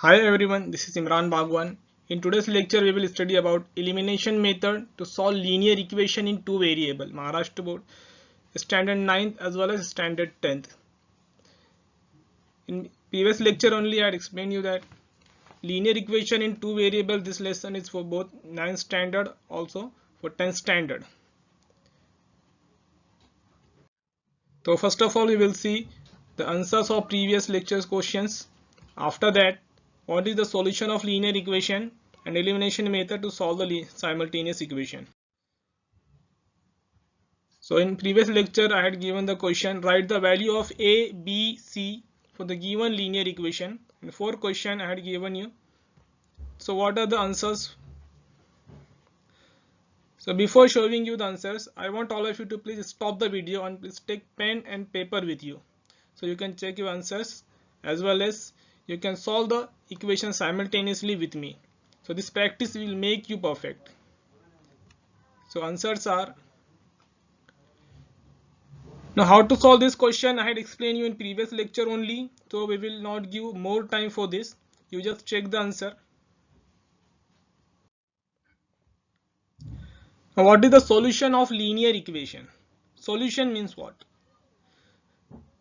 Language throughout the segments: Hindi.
Hi everyone, this is Imran Bhagwan. In today's lecture, we will study about elimination method to solve linear equation in two variable, Maharashtra Board, standard 9th as well as standard 10th. In previous lecture only I had explained you that linear equation in two variable, this lesson is for both 9th standard also for 10th standard. So first of all, we will see the answers of previous lectures questions. After that, what is the solution of linear equation and elimination method to solve the simultaneous equation. So in previous lecture, I had given the question, write the value of a, b, c for the given linear equation. And for question I had given you. So what are the answers? So before showing you the answers, I want all of you to please stop the video and please take pen and paper with you. So you can check your answers as well as you can solve the equation simultaneously with me. So this practice will make you perfect. So answers are, now how to solve this question I had explained you in previous lecture only, so we will not give more time for this. You just check the answer. Now what is the solution of linear equation? Solution means what?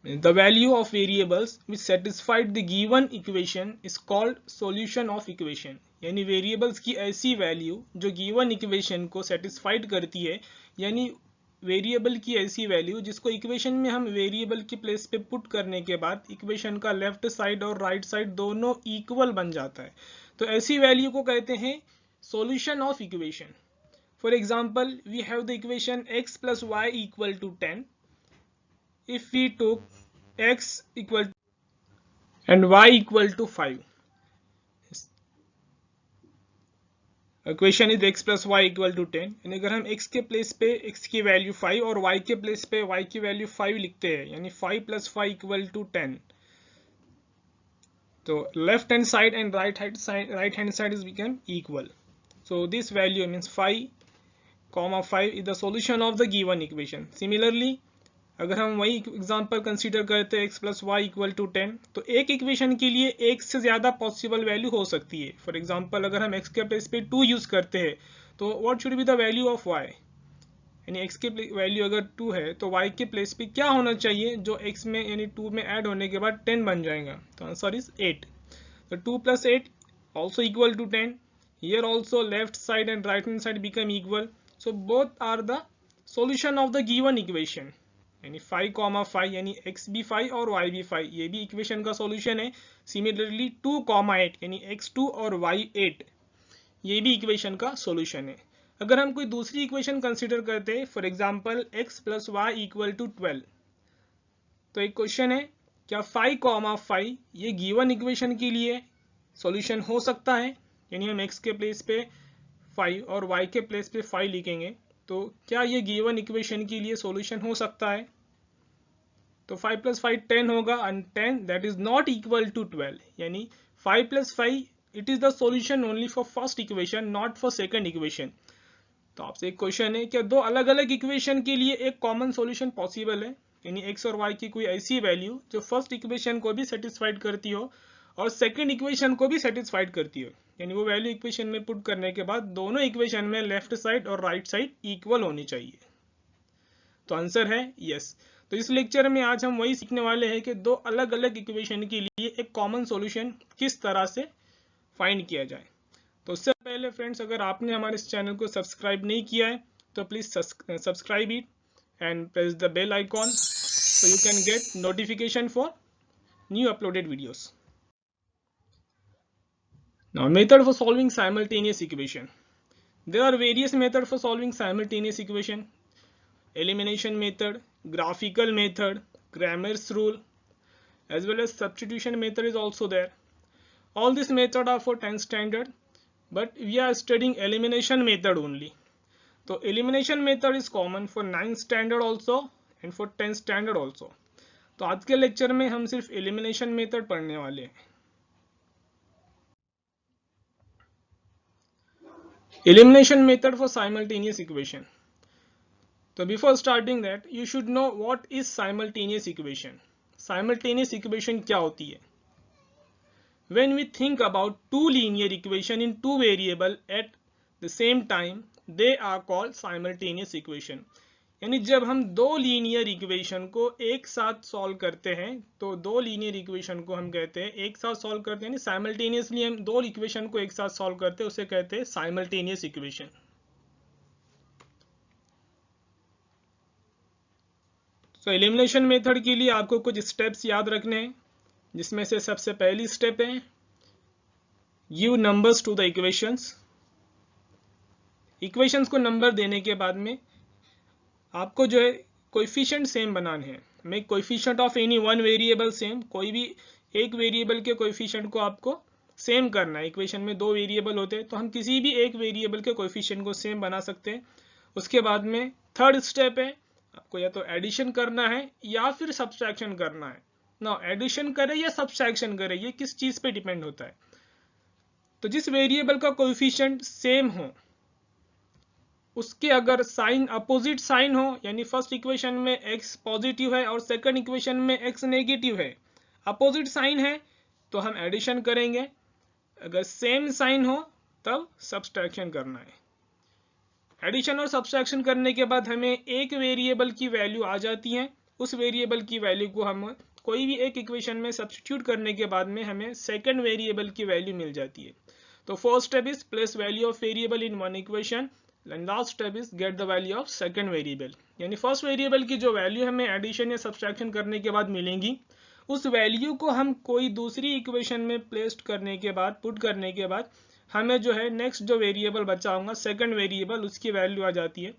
The value of variables which satisfied the given equation is called solution of equation. यानी variables की ऐसी value जो given equation को satisfied करती है, यानी वेरिएबल की ऐसी वैल्यू जिसको इक्वेशन में हम वेरिएबल की प्लेस पे पुट करने के बाद इक्वेशन का लेफ्ट साइड और राइट साइड दोनों इक्वल बन जाता है, तो ऐसी वैल्यू को कहते हैं solution of equation. For example, we have the equation x plus y equal to 10. If we took x equal and y equal to 5, equation is x plus y equal to 10. यानी अगर हम x के प्लेस पे x की वैल्यू 5 और y के प्लेस पे y की वैल्यू 5 लिखते हैं, यानी 5 plus 5 equal to 10, तो left hand side and right hand side is become equal. So this value means 5, 5 is the solution of the given equation. Similarly, अगर हम वही एग्जांपल कंसीडर करते हैं x plus y equal to 10, तो एक इक्वेशन के लिए एक से ज़्यादा पॉसिबल वैल्यू हो सकती है. फॉर एग्जांपल, अगर हम x के प्लेस पे 2 यूज़ करते हैं, तो what should be the value of y? यानी x की वैल्यू अगर 2 है तो y के प्लेस पे क्या होना चाहिए जो x में यानी 2 में ऐड होने के बाद 10 बन जाएगा? तो आंसर इज 8. तो 2 plus 8 also equal to 10. Here also left side and right hand side become equal. So both are the solution of the given equation. यानी 5, 5 यानी x भी 5 और y भी 5, ये भी इक्वेशन का सॉल्यूशन है. सिमिलरली 2, 8 यानी x2 और y8, ये भी इक्वेशन का सॉल्यूशन है. अगर हम कोई दूसरी इक्वेशन कंसीडर करते हैं, for example x plus y equal to 12, तो एक क्वेश्चन है, क्या 5, 5 ये गिवन इक्वेशन के लिए सॉल्यूशन हो सकता है? यानी हम x के प्लेस पे 5 और y के प्लेस पे 5 लिखेंगे, तो क्या ये गिवन इक्वेशन के लिए सॉल्यूशन हो सकता है? तो 5 plus 5 10 होगा, and 10 that is not equal to 12. यानी 5 plus 5 it is the solution only for first equation, not for second equation. तो आपसे एक क्वेश्चन है, क्या दो अलग अलग इक्वेशन के लिए एक कॉमन सॉल्यूशन पॉसिबल है? यानी x और y की कोई ऐसी वैल्यू जो फर्स्ट इक्वेशन को भी सेटिस्फाइड करती हो और सेकंड इक्वेशन को भी सेटिस्फाइड करती हो, यानी वो वैल्यू इक्वेशन में पुट करने के बाद दोनों इक्वेशन में लेफ्ट साइड और राइट साइड इक्वल होनी चाहिए. तो आंसर है यस. तो इस लेक्चर में आज हम वही सीखने वाले हैं कि दो अलग अलग इक्वेशन के लिए एक कॉमन सॉल्यूशन किस तरह से फाइंड किया जाए. तो उससे पहले फ्रेंड्स, अगर आपने हमारे इस चैनल को सब्सक्राइब नहीं किया है तो please subscribe it and press the bell icon so you can get notification for new uploaded videos. Now, method for solving simultaneous equation. There are various methods for solving simultaneous equation. Elimination method, graphical method, Cramer's rule, as well as substitution method is also there. All these methods are for 10th standard, but we are studying elimination method only. So elimination method is common for 9th standard also and for 10th standard also. तो आज के लेक्चर में हम सिर्फ एलिमिनेशन मेथड पढ़ने वाले हैं. Elimination method for simultaneous equation. तो before starting that you should know what is simultaneous equation. Simultaneous equation क्या होती है? when we think about two linear equation in two variable at the same time, they are called simultaneous equation. यानी जब हम दो लीनियर इक्वेशन को एक साथ सॉल्व करते हैं तो दो लीनियर इक्वेशन को हम कहते हैं एक साथ सॉल्व करते हैं, यानी साइमल्टेनियसली हम दो इक्वेशन को एक साथ सॉल्व करते हैं, उसे कहते हैं साइमल्टेनियस इक्वेशन. तो एलिमिनेशन मेथड के लिए आपको कुछ स्टेप्स याद रखने हैं, जिसमें से सबसे पहली स्टेप है give numbers to the equations. Equations को नंबर देने के बाद में आपको जो है कोएफिशिएंट सेम बनाने हैं. Make coefficient of any one variable same. कोई भी एक वेरिएबल के कोएफिशिएंट को आपको सेम करना है. इक्वेशन में दो वेरिएबल होते हैं तो हम किसी भी एक वेरिएबल के कोएफिशिएंट को सेम बना सकते हैं. उसके बाद में थर्ड स्टेप है आपको या तो एडिशन करना है या फिर सब्सट्रैक्शन करना है. ना एडिशन करे या सब्सट्रैक्शन करे ये किस चीज पे डिपेंड होता है. तो जिस वेरिएबल का कोएफिशिएंट सेम हो उसके अगर साइन अपोजिट साइन हो, यानी फर्स्ट इक्वेशन में x पॉजिटिव है और सेकंड इक्वेशन में x नेगेटिव है, अपोजिट साइन है तो हम एडिशन करेंगे. अगर सेम साइन हो तब सब्सट्रैक्शन करना है. एडिशन और सब्सट्रैक्शन करने के बाद हमें एक वेरिएबल की वैल्यू आ जाती है. उस वेरिएबल की वैल्यू को हम कोई भी एक इक्वेशन में सब्स्टिट्यूट करने के बाद में हमें सेकंड वेरिएबल की वैल्यू मिल जाती है. तो first step is place value of variable in one equation and last step is get the value of second variable. यानी फर्स्ट वेरिएबल की जो वैल्यू हमें एडिशन या सब्सट्रैक्शन करने के बाद मिलेंगी उस वैल्यू को हम कोई दूसरी इक्वेशन में प्लेस करने के बाद पुट करने के बाद हमें जो है नेक्स्ट जो वेरिएबल बचा होगा सेकंड वेरिएबल उसकी वैल्यू आ जाती है.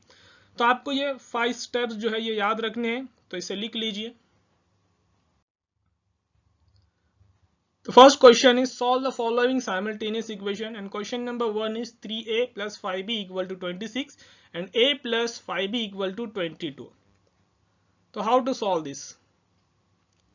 तो आपको ये 5 स्टेप्स जो है ये याद रखने हैं, तो इसे लिख लीजिए. The first question is solve the following simultaneous equation and question number 1 is 3a plus 5b equal to 26 and a plus 5b equal to 22. So how to solve this?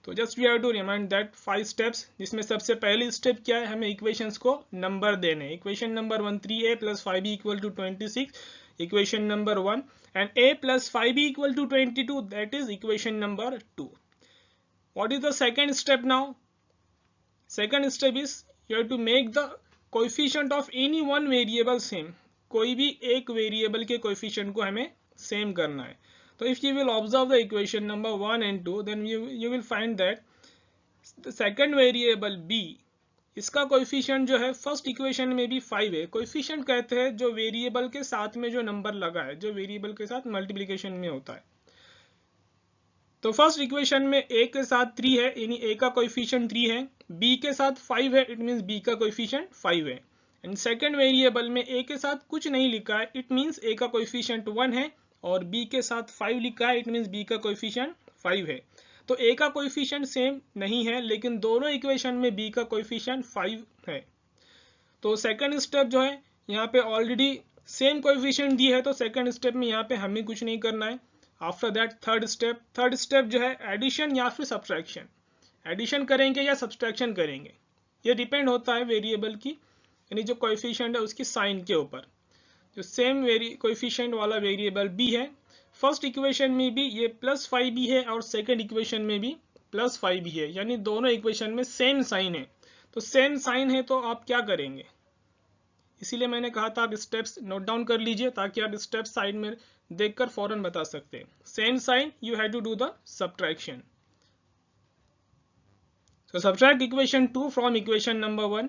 तो just we have to remind that 5 steps, जिसमें सबसे पहली स्टेप क्या है, हमें इक्वेशंस को नंबर देने. Equation number 1 3a plus 5b equal to 26 equation number 1 and a plus 5b equal to 22 that is equation number 2. What is the second step now? Second step is you have to make the coefficient of any one variable same. कोई भी एक वेरिएबल के कोएफिशिएंट को हमें सेम करना है. तो if you will observe the equation number 1 and 2 then you will find that the second variable b इसका कोएफिशिएंट जो है फर्स्ट इक्वेशन में भी 5 है. कोएफिशिएंट कहते हैं जो वेरिएबल के साथ में जो नंबर लगा है, जो वेरिएबल के साथ मल्टीप्लिकेशन में होता है. तो फर्स्ट इक्वेशन में a के साथ 3 है यानी a का कोएफिशिएंट 3 है, b के साथ 5 है इट मींस b का कोएफिशिएंट 5 है. एंड सेकंड वेरिएबल में a के साथ कुछ नहीं लिखा है इट मींस a का कोएफिशिएंट 1 है और b के साथ 5 लिखा है इट मींस b का कोएफिशिएंट 5 है. तो a का कोएफिशिएंट सेम नहीं है लेकिन दोनों इक्वेशन में b का कोएफिशिएंट 5 है. तो सेकंड स्टेप जो है यहाँ पे ऑलरेडी सेम कोएफिशिएंट दी है तो सेकंड स्टेप में यहाँ पे हमें कुछ नहीं करना है. आफ्टर दैट थर्ड स्टेप जो है एडिशन या फिर सब्सट्रैक्शन. एडिशन करेंगे या सब्सट्रैक्शन करेंगे ये डिपेंड होता है वेरिएबल की यानी जो कोएफिशिएंट है उसकी साइन के ऊपर. जो सेम कोएफिशिएंट वाला वेरिएबल b है फर्स्ट इक्वेशन में भी ये प्लस 5b है और सेकंड इक्वेशन में भी प्लस 5b है, यानी दोनों इक्वेशन में सेम साइन है. तो सेम साइन है तो आप क्या करेंगे, इसीलिए मैंने कहा था आप स्टेप्स नोट डाउन कर लीजिए ताकि आप स्टेप साइड में देखकर फौरन बता सकते हैं. Same sign you have to do the subtraction. So subtract equation 2 from equation number 1.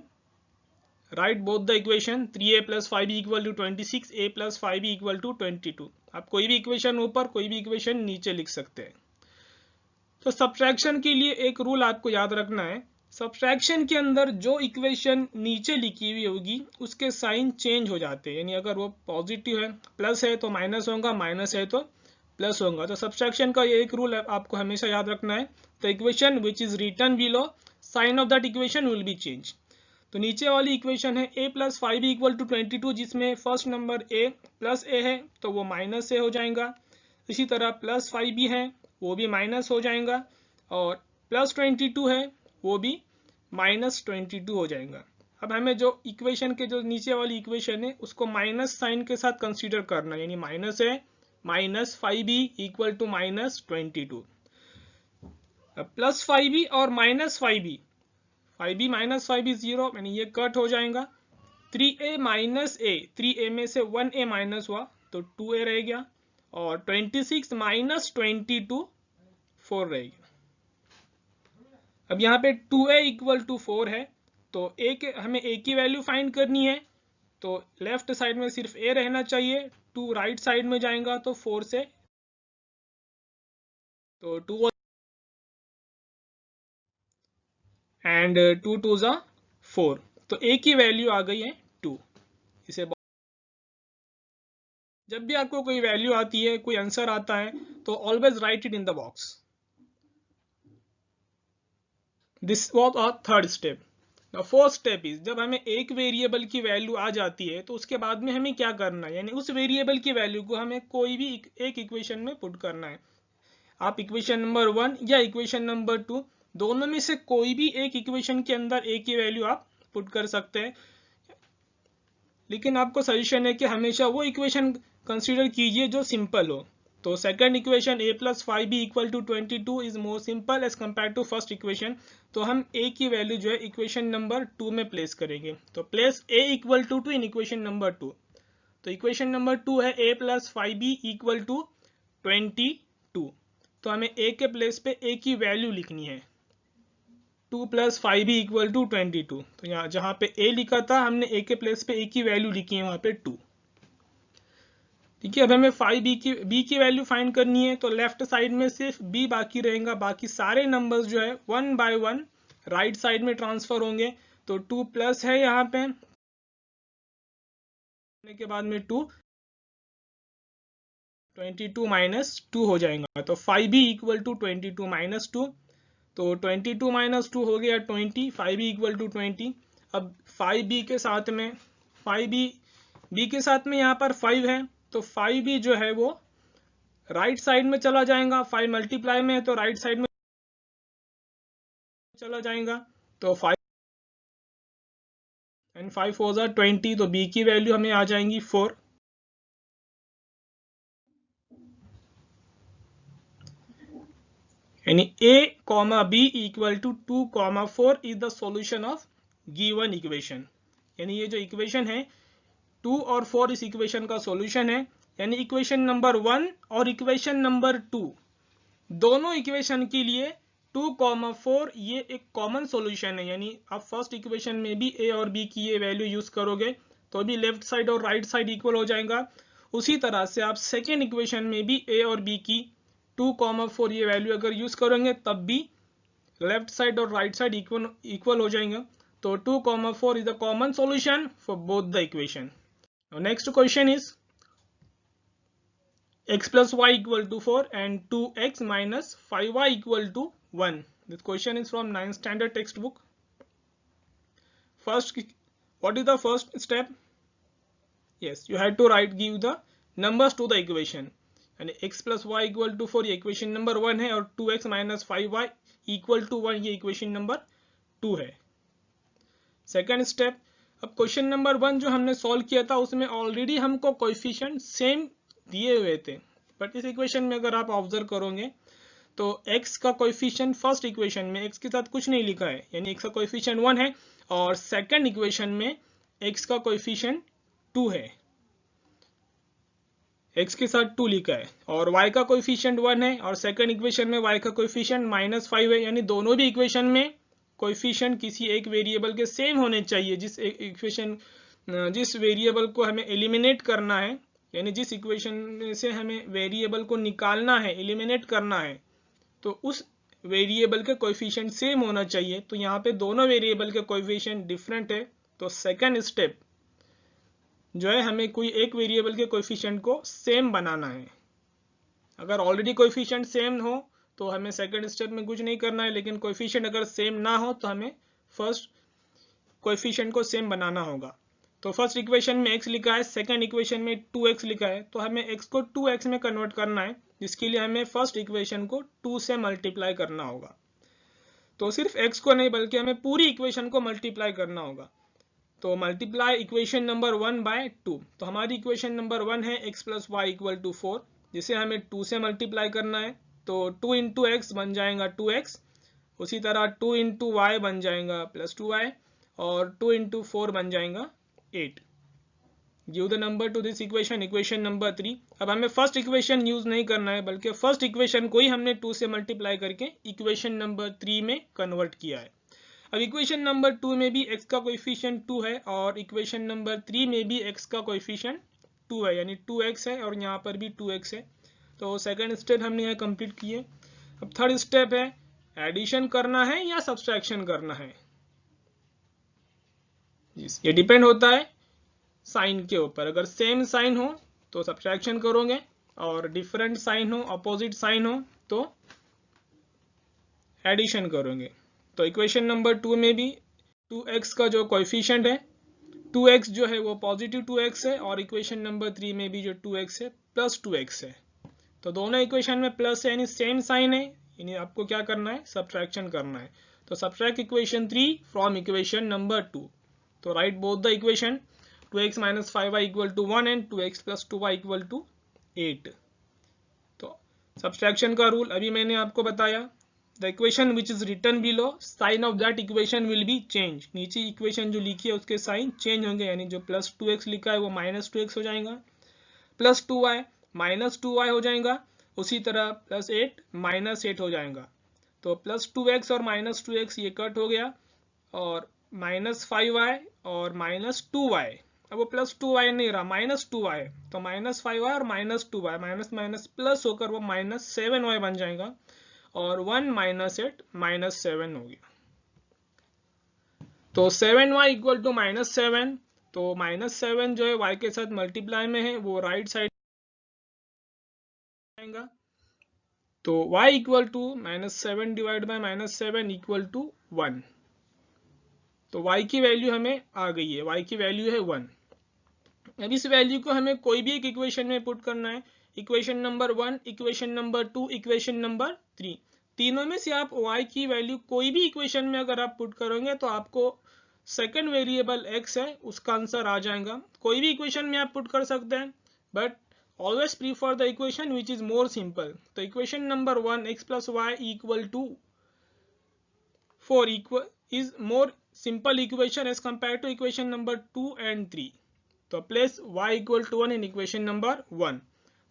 Write both the equation 3a plus 5b equal to 26, a plus 5b equal to 22. आप कोई भी इक्वेशन ऊपर कोई भी इक्वेशन नीचे लिख सकते हैं. तो सब्ट्रैक्शन के लिए एक रूल आपको याद रखना है. सब्ट्रैक्शन के अंदर जो इक्वेशन नीचे लिखी हुई होगी उसके साइन चेंज हो जाते हैं, यानी अगर वो पॉजिटिव है प्लस है तो माइनस होगा, माइनस है तो प्लस होगा. तो सब्ट्रैक्शन का ये एक रूल आपको हमेशा याद रखना है. तो equation which is written below sign of that equation will be change. तो नीचे वाली इक्वेशन है a plus 5b equal to 22 जिसमें first number a plus a है तो वो माइनस a हो जाएगा. इसी तरह प्लस 5b है वो भी माइनस हो जाएगा और प्लस 22 है वो भी माइनस 22 हो जाएगा. अब हमें जो इक्वेशन के जो नीचे वाली इक्वेशन है उसको माइनस साइन के साथ कंसीडर करना, यानी माइनस है minus 5b equal to minus 22. Plus 5b और minus 5b 5b minus 5b 0, यानी ये कट हो जाएगा। 3a माइनस a, 3a में से 1a माइनस हुआ तो 2a रह गया, और 26 माइनस 22 4 रहेगा। अब यहाँ पे 2a इक्वल टू 4 है, तो हमें a की वैल्यू फाइंड करनी है, तो लेफ्ट साइड में सिर्फ a रहना चाहिए। 2 राइट साइड में जाएगा तो 4 से, तो 2 एंड 2 2 जा 4, तो a की वैल्यू आ गई है 2। इसे जब भी आपको कोई वैल्यू आती है, कोई आंसर आता है, तो always write it in the box. This was our third step. The fourth step is, जब हमें एक वेरिएबल की वैल्यू आ जाती है तो उसके बाद में हमें क्या करना है, यानी उस वेरिएबल की वैल्यू को हमें कोई भी एक इक्वेशन में पुट करना है। आप इक्वेशन नंबर 1 या इक्वेशन नंबर 2 दोनों में से कोई भी एक इक्वेशन के अंदर a की वैल्यू आप पुट कर सकते हैं, लेकिन आपको सजेशन है कि हमेशा वो इक्वेशन कंसीडर कीजिए जो सिंपल हो। तो second equation a plus 5b equal to 22 is more simple as compare to first equation, तो हम a की वैल्यू जो है इक्वेशन नंबर 2 में प्लेस करेंगे। तो place a equal to in equation number 2। तो इक्वेशन नंबर 2 है a plus 5b equal to 22, तो हमें a के प्लेस पे a की वैल्यू लिखनी है, 2 प्लस 5b इक्वल टू 22। तो यहाँ जहाँ पे a लिखा था हमने a के प्लेस पे a की वैल्यू लिखी है वहाँ पे 2। ठीक है, अब हमें 5b की वैल्यू फाइंड करनी है, तो लेफ्ट साइड में सिर्फ b बाकी रहेगा, बाकी सारे नंबर्स जो है 1 बाय 1 राइट साइड में ट्रांसफर होंगे। तो 2 प्लस है यहाँ पे, के बाद में 2, 22 माइनस 2 हो जाएगा, तो 5b इक्वल टू 22 माइनस 2, तो 22 माइनस 2 हो गया 20, 5b इक्वल टू 20। अब 5b के साथ में 5b के साथ में यहाँ पर 5 है, तो 5b जो है वो राइट साइड में चला जाएगा, 5 मल्टीप्लाई में है तो राइट साइड में चला जाएगा, तो 5 एंड 5 हो जाए 20, तो b की वैल्यू हमें आ जाएंगी 4। यानी a comma b equal to 2 comma 4 is the solution of given equation. यानी ये जो इक्वेशन है 2 और 4 इस इक्वेशन का सॉल्यूशन है। यानी इक्वेशन नंबर 1 और इक्वेशन नंबर 2 दोनों इक्वेशन के लिए 2,4 ये एक कॉमन सॉल्यूशन है। यानी आप फर्स्ट इक्वेशन में भी a और b की ये वैल्यू यूज करोगे तो भी लेफ्ट साइड और राइट साइड इक्वल हो जाएगा। उसी तरह से आप सेकेंड इक्वेशन में भी a और b की 2,4 ये वैल्यू अगर यूज करेंगे तब भी लेफ्ट साइड और राइट साइड इक्वल हो जाएंगे। तो 2,4 is the common solution for both the equation. Next question is x plus y equal to 4 and 2x minus 5y equal to 1. This question is from 9th standard textbook. First, what is the first step? Yes, you have to give the numbers to the equation. And x plus y equal to 4 ये equation number 1 है, और 2x minus 5y equal to 1 ये equation number 2 है. Second step, अब क्वेश्चन नंबर 1 जो हमने सॉल्व किया था उसमें ऑलरेडी हमको कोएफिशिएंट सेम दिए हुए थे, बट इस इक्वेशन में अगर आप ऑब्जर्व करोगे तो x का कोएफिशिएंट फर्स्ट इक्वेशन में x के साथ कुछ नहीं लिखा है, यानी x का कोएफिशिएंट 1 है, और सेकंड इक्वेशन में x का कोएफिशिएंट 2 है, x के साथ 2 लिखा है, और y का कोएफिशिएंट 1 है, और सेकंड इक्वेशन में y का कोएफिशिएंट -5 है। यानी दोनों भी इक्वेशन में कोएफिशिएंट किसी एक वेरिएबल के सेम होने चाहिए। जिस वेरिएबल को हमें एलिमिनेट करना है, यानी जिस इक्वेशन से हमें वेरिएबल को निकालना है, एलिमिनेट करना है, तो उस वेरिएबल के कोएफिशिएंट सेम होना चाहिए। तो यहाँ पे दोनों वेरिएबल के कोएफिशिएंट डिफरेंट है, तो सेकंड स्टेप जो है हमें कोई एक वेरिएबल के कोएफिशिएंट को सेम बनाना है। अगर ऑलरेडी कोएफिशिएंट सेम हो तो हमें सेकंड स्टेप में कुछ नहीं करना है, लेकिन कोएफिशिएंट अगर सेम ना हो तो हमें फर्स्ट कोएफिशिएंट को सेम बनाना होगा। तो फर्स्ट इक्वेशन में x लिखा है, सेकंड इक्वेशन में 2x लिखा है, तो हमें x को 2x में कन्वर्ट करना है, जिसके लिए हमें फर्स्ट इक्वेशन को 2 से मल्टीप्लाई करना होगा। तो सिर्फ x को नहीं बल्कि हमें पूरी इक्वेशन को मल्टीप्लाई करना होगा। तो मल्टीप्लाई इक्वेशन नंबर 1 बाय 2। तो हमारी इक्वेशन नंबर 1 है x plus y equal to 4, जिसे हमें 2 से मल्टीप्लाई करना है। तो 2 इंटू एक्स बन जाएगा 2x, उसी तरह 2 इंटू वाई बन जाएगा प्लस 2y और 2 इंटू 4 बन जाएगा 8। Give the number two this equation, equation number 3। अब हमें फर्स्ट इक्वेशन यूज नहीं करना है, बल्कि फर्स्ट इक्वेशन को ही हमने 2 से मल्टीप्लाई करके इक्वेशन नंबर 3 में कन्वर्ट किया है। अब इक्वेशन नंबर 2 में भी x का कोएफिशिएंट 2 है और इक्वेशन नंबर 3 में भी x का कोएफिशिएंट 2 है, यानी 2x है और यहाँ पर भी 2x है। तो सेकंड स्टेप हमने यहाँ कंप्लीट किए। अब थर्ड स्टेप है एडिशन करना है या सब्सट्रैक्शन करना है। ये डिपेंड होता है साइन के ऊपर। अगर सेम साइन हो तो सब्सट्रैक्शन करोगे और डिफरेंट साइन हो, अपोजिट साइन हो तो एडिशन करोगे। तो इक्वेशन नंबर 2 में भी 2x का जो कोएफिशिएंट है 2x जो है वो पॉजिटिव 2x है और इक्वेशन नंबर 3 में भी जो 2x है प्लस 2x है। तो दोनों इक्वेशन में प्लस है यानी सेम साइन है, यानी आपको क्या करना है, सब्सट्रैक्शन करना है। तो subtract equation 3 from equation number 2। तो right both the equation 2x minus 5y equal to 1 and 2x plus 2y equal to 8। तो सब्सट्रैक्शन का रूल अभी मैंने आपको बताया। The equation which is written below sign of that equation will be change. नीचे इक्वेशन जो लिखी है उसके साइन चेंज होंगे, यानी जो प्लस 2x लिखा है वो माइनस 2x हो जाएगा, प्लस 2y माइनस 2y हो जाएगा, उसी तरह प्लस 8 माइनस 8 हो जाएगा। तो प्लस 2x और माइनस 2x ये कट हो गया और माइनस 5y और माइनस 2y, अब वो प्लस 2y नहीं रहा, माइनस 2y, तो माइनस 5y और minus 2y minus minus plus होकर वो माइनस 7y बन जाएगा और 1 माइनस 8 माइनस 7 हो गया। तो 7y इक्वल टू माइनस 7। तो माइनस 7 जो है y के साथ मल्टीप्लाई में है वो राइट साइड आएगा। तो y equal to minus 7 divide by minus 7 equal to 1। तो y की वैल्यू हमें आ गई है, y की वैल्यू है 1। अब इस वैल्यू को हमें कोई भी एक इक्वेशन में पुट करना है, equation number 1, equation number 2, equation number 3। तीनों में से आप y की वैल्यू कोई भी इक्वेशन में अगर आप पुट करोगे तो आपको सेकंड वेरिएबल x है उसका आंसर आ जाएगा। कोई भी इक्वेशन में आप पुट कर सकते हैं, but always prefer the equation which is more simple. तो equation number 1 x plus y equal to 4 is more simple equation as compared to equation number 2 and 3. तो place y equal to 1 in equation number 1।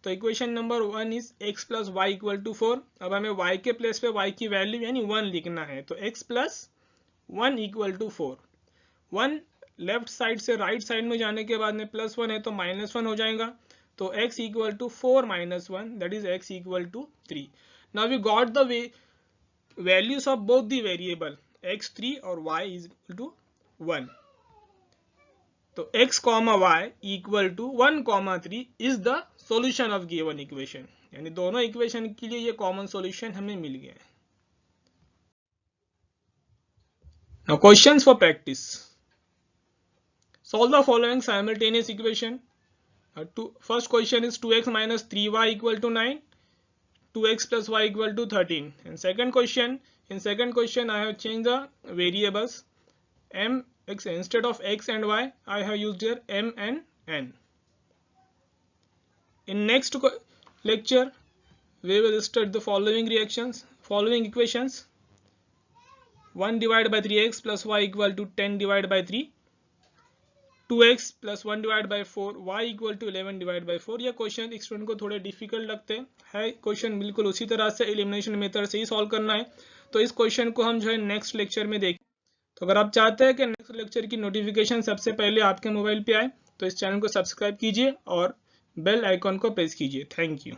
तो equation number 1 is x plus y equal to 4। अब हमें y के प्लेस पे y की वैल्यू यानी 1 लिखना है, तो x plus 1 equal to 4। 1 left side से राइट साइड में जाने के बाद में प्लस 1 है तो माइनस 1 हो जाएगा। तो x equal to 4 minus 1 that is x equal to 3। Now we got the values of both the variable x3 और y इज इक्वल टू 1। तो x comma y equal to 1 comma 3 is the solution of given equation, यानी दोनों इक्वेशन के लिए ये कॉमन सॉल्यूशन हमें मिल गया है। Now questions for practice. Solve the following simultaneous equation. First question is 2x minus 3y equal to 9, 2x plus y equal to 13. And second question, in second question I have changed the variables m x, instead of x and y I have used here m and n. In next lecture we will study the following equations. 1 divided by 3x plus y equal to 10 divided by 3, 2x plus 1 divided by 4, y equal to 11 divided by 4। यह क्वेश्चन स्टूडेंट को थोड़े डिफिकल्ट लगते हैं, क्वेश्चन बिल्कुल उसी तरह से एलिमिनेशन मेथड से ही सॉल्व करना है। तो इस क्वेश्चन को हम जो है नेक्स्ट लेक्चर में देखें। तो अगर आप चाहते हैं कि नेक्स्ट लेक्चर की नोटिफिकेशन सबसे पहले आपके मोबाइल पे आए तो इस चैनल को सब्सक्राइब कीजिए और बेल आइकॉन को प्रेस कीजिए। Thank you.